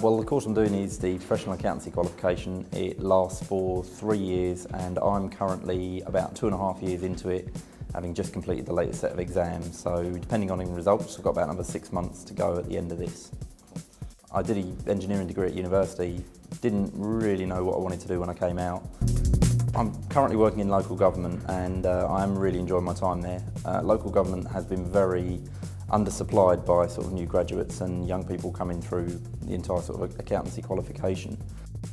Well, the course I'm doing is the professional accountancy qualification. It lasts for 3 years and I'm currently about 2.5 years into it, having just completed the latest set of exams. So depending on the results, I've got about another 6 months to go at the end of this. I did an engineering degree at university, didn't really know what I wanted to do when I came out. I'm currently working in local government and I am really enjoying my time there. Local government has been very undersupplied by sort of new graduates and young people coming through the entire sort of accountancy qualification.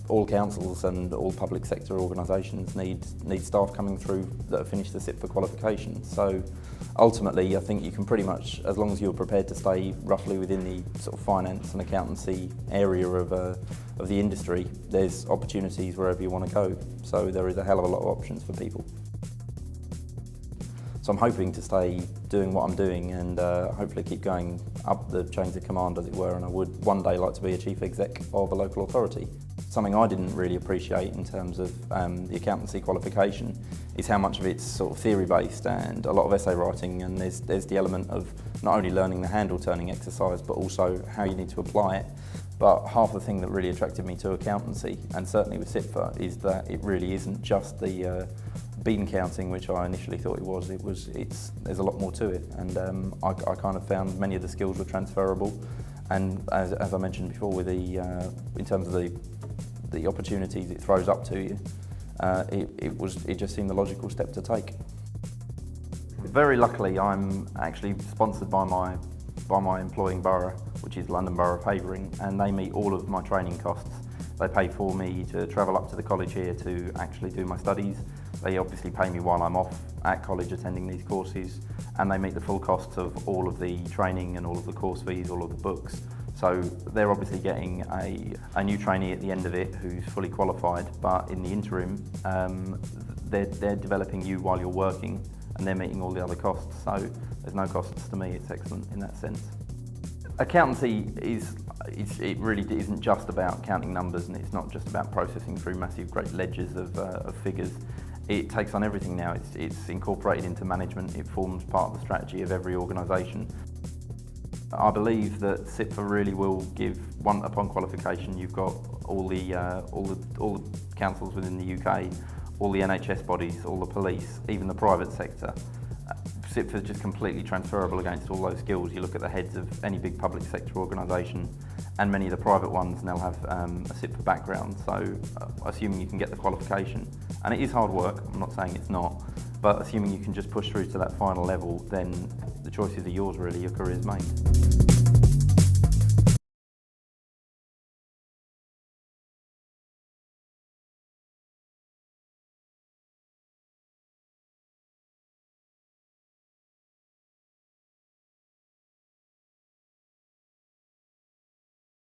All councils and all public sector organisations need staff coming through that have finished the CIPFA qualification. So ultimately I think you can pretty much, as long as you're prepared to stay roughly within the sort of finance and accountancy area of the industry, there's opportunities wherever you want to go. So there is a hell of a lot of options for people. So I'm hoping to stay doing what I'm doing and hopefully keep going up the chains of command, as it were, and I would one day like to be a chief exec of a local authority. Something I didn't really appreciate in terms of the accountancy qualification is how much of it's sort of theory-based and a lot of essay writing, and there's the element of not only learning the handle-turning exercise but also how you need to apply it. But half the thing that really attracted me to accountancy, and certainly with CIPFA, is that it really isn't just the bean counting, which I initially thought it was. There's a lot more to it, and I kind of found many of the skills were transferable. And as I mentioned before, with in terms of the opportunities it throws up to you, it just seemed the logical step to take. Very luckily, I'm actually sponsored by my employing borough, which is London Borough of Havering, and they meet all of my training costs. They pay for me to travel up to the college here to actually do my studies. They obviously pay me while I'm off at college attending these courses, and they meet the full costs of all of the training and all of the course fees, all of the books. So they're obviously getting a new trainee at the end of it who's fully qualified, but in the interim, they're developing you while you're working, and they're meeting all the other costs. So there's no costs to me. It's excellent in that sense. Accountancy it really isn't just about counting numbers, and it's not just about processing through massive great ledgers of figures. It takes on everything now. It's incorporated into management. It forms part of the strategy of every organisation. I believe that CIPFA really will give, upon qualification, you've got all the councils within the UK, all the NHS bodies, all the police, even the private sector. CIPFA is just completely transferable against all those skills. You look at the heads of any big public sector organisation, and many of the private ones, and they'll have a CIPFA background. So assuming you can get the qualification, and it is hard work, I'm not saying it's not, but assuming you can just push through to that final level, then the choices are yours really, your career's made.